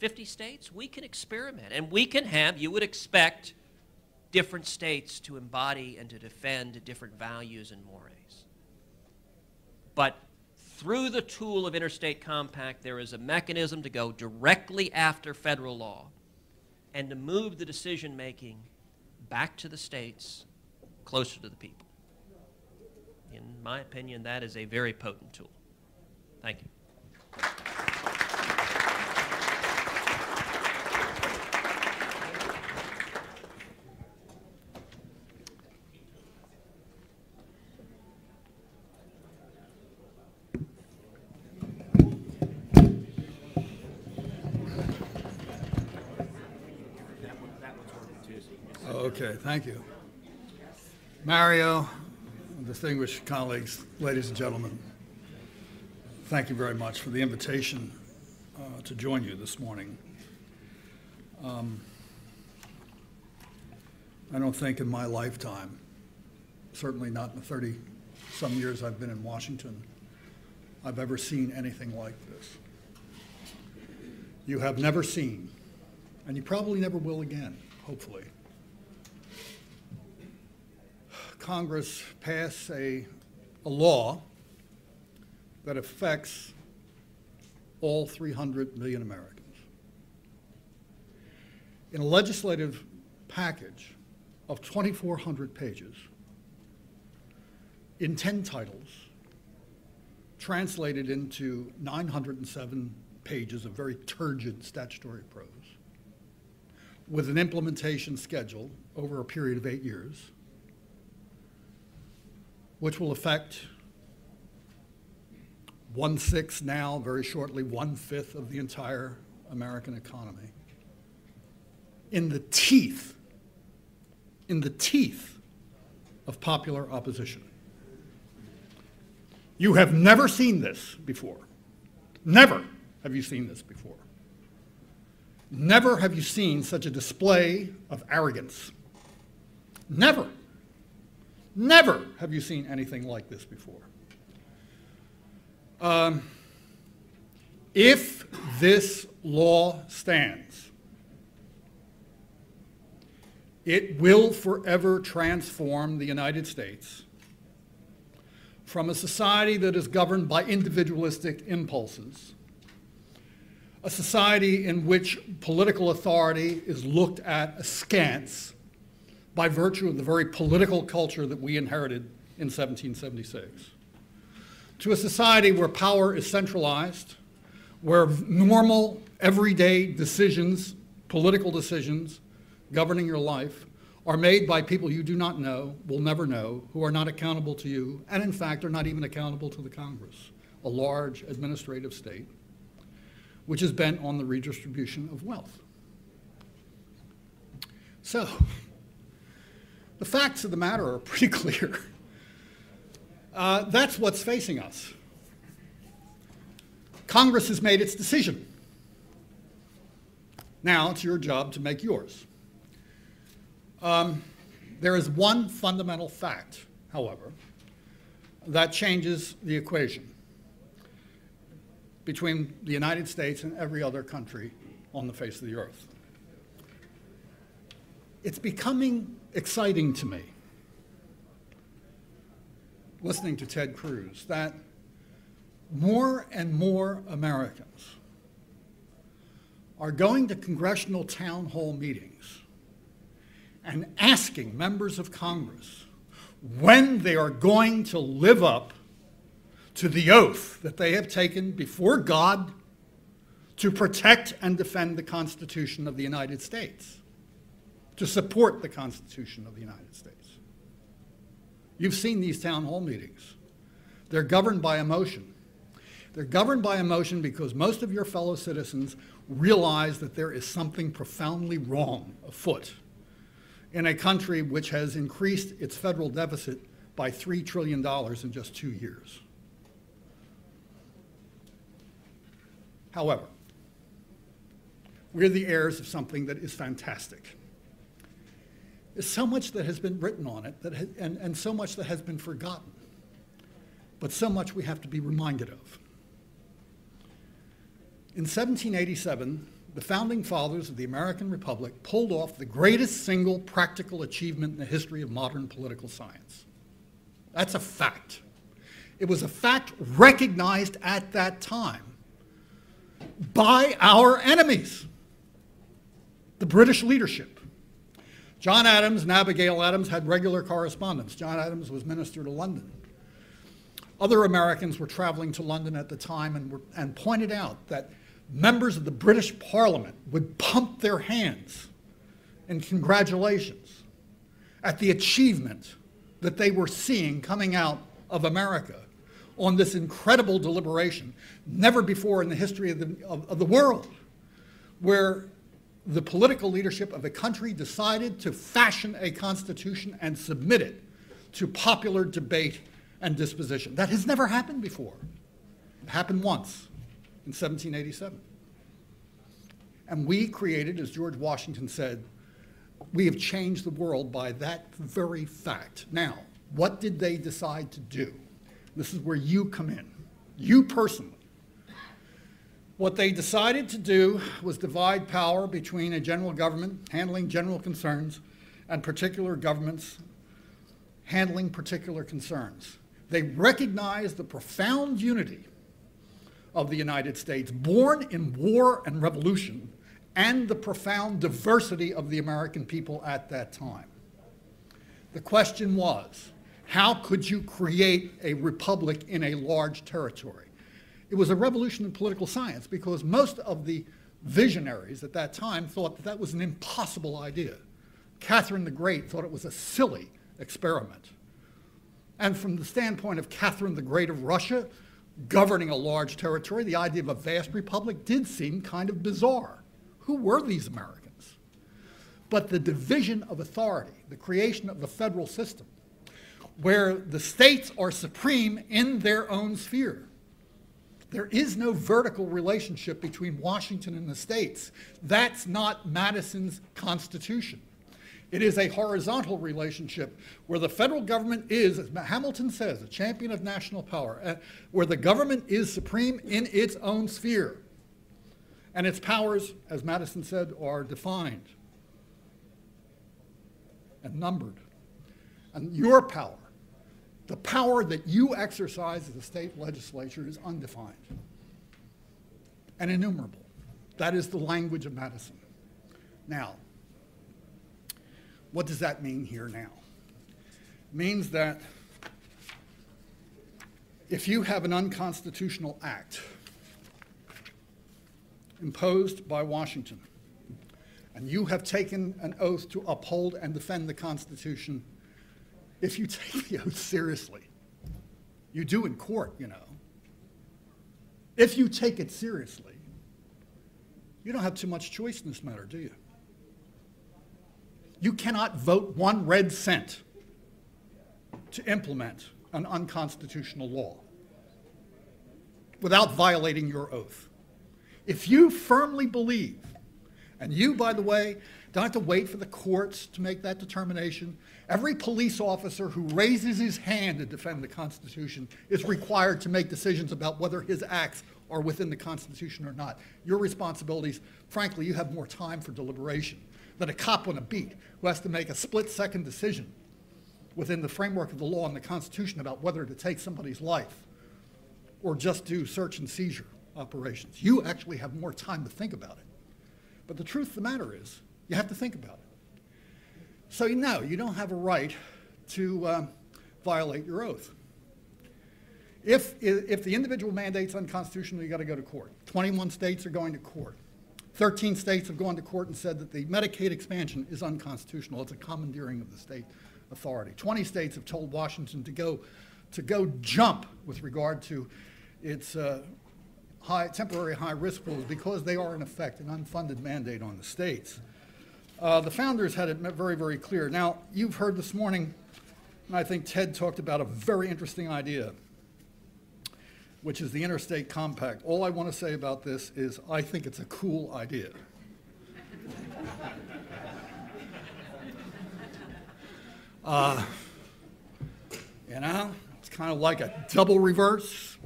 50 states, we can experiment. And we can have, you would expect, different states to embody and to defend different values and mores. But through the tool of interstate compact, there is a mechanism to go directly after federal law and to move the decision-making back to the states, closer to the people. In my opinion, that is a very potent tool. Thank you. Okay, thank you. Mario, distinguished colleagues, ladies and gentlemen, thank you very much for the invitation to join you this morning. I don't think in my lifetime, certainly not in the 30-some years I've been in Washington, I've ever seen anything like this. You have never seen, and you probably never will again, hopefully, Congress pass a law that affects all 300 million Americans. In a legislative package of 2,400 pages, in 10 titles, translated into 907 pages of very turgid statutory prose, with an implementation schedule over a period of 8 years, which will affect 1/6 now, very shortly, 1/5 of the entire American economy. In the teeth of popular opposition. You have never seen this before. Never have you seen this before. Never have you seen such a display of arrogance. Never. Never have you seen anything like this before. If this law stands, it will forever transform the United States from a society that is governed by individualistic impulses, a society in which political authority is looked at askance by virtue of the very political culture that we inherited in 1776, to a society where power is centralized, where normal, everyday decisions, political decisions governing your life, are made by people you do not know, will never know, who are not accountable to you, and in fact are not even accountable to the Congress, a large administrative state, which is bent on the redistribution of wealth. So, the facts of the matter are pretty clear. That's what's facing us. Congress has made its decision. Now it's your job to make yours. There is one fundamental fact, however, that changes the equation between the United States and every other country on the face of the earth. It's becoming exciting to me, listening to Ted Cruz, that more and more Americans are going to congressional town hall meetings and asking members of Congress when they are going to live up to the oath that they have taken before God to protect and defend the Constitution of the United States, to support the Constitution of the United States. You've seen these town hall meetings. They're governed by emotion. They're governed by emotion because most of your fellow citizens realize that there is something profoundly wrong afoot in a country which has increased its federal deficit by $3 trillion in just 2 years. However, we're the heirs of something that is fantastic. There's so much that has been written on it and so much that has been forgotten, but so much we have to be reminded of. In 1787, the founding fathers of the American Republic pulled off the greatest single practical achievement in the history of modern political science. That's a fact. It was a fact recognized at that time by our enemies, the British leadership. John Adams and Abigail Adams had regular correspondence. John Adams was minister to London. Other Americans were traveling to London at the time and pointed out that members of the British Parliament would pump their hands in congratulations at the achievement that they were seeing coming out of America on this incredible deliberation, never before in the history of the world, where the political leadership of a country decided to fashion a constitution and submit it to popular debate and disposition. That has never happened before. It happened once in 1787. And we created, as George Washington said, we have changed the world by that very fact. Now, what did they decide to do? This is where you come in, you personally. What they decided to do was divide power between a general government handling general concerns and particular governments handling particular concerns. They recognized the profound unity of the United States, born in war and revolution, and the profound diversity of the American people at that time. The question was, how could you create a republic in a large territory? It was a revolution in political science because most of the visionaries at that time thought that that was an impossible idea. Catherine the Great thought it was a silly experiment. And from the standpoint of Catherine the Great of Russia, governing a large territory, the idea of a vast republic did seem kind of bizarre. Who were these Americans? But the division of authority, the creation of the federal system, where the states are supreme in their own sphere. There is no vertical relationship between Washington and the states. That's not Madison's Constitution. It is a horizontal relationship where the federal government is, as Hamilton says, a champion of national power, where the government is supreme in its own sphere. And its powers, as Madison said, are defined and numbered. And your power, the power that you exercise as a state legislature, is undefined and innumerable. That is the language of Madison. Now, what does that mean here now? It means that if you have an unconstitutional act imposed by Washington, and you have taken an oath to uphold and defend the Constitution, if you take the oath seriously, you do in court, you know. If you take it seriously, you don't have too much choice in this matter, do you? You cannot vote 1 red cent to implement an unconstitutional law without violating your oath. If you firmly believe, and you, by the way, don't have to wait for the courts to make that determination. Every police officer who raises his hand to defend the Constitution is required to make decisions about whether his acts are within the Constitution or not. Your responsibilities, frankly, you have more time for deliberation than a cop on a beat who has to make a split-second decision within the framework of the law and the Constitution about whether to take somebody's life or just do search and seizure operations. You actually have more time to think about it. But the truth of the matter is, you have to think about it. So no, you don't have a right to violate your oath. If the individual mandate's unconstitutional, you got to go to court. 21 states are going to court. 13 states have gone to court and said that the Medicaid expansion is unconstitutional. It's a commandeering of the state authority. 20 states have told Washington to go jump with regard to its temporary high-risk rules because they are, in effect, an unfunded mandate on the states. The founders had it very, very clear. Now, you've heard this morning, and I think Ted talked about a very interesting idea, which is the Interstate Compact. All I want to say about this is I think it's a cool idea. You know, it's kind of like a double reverse.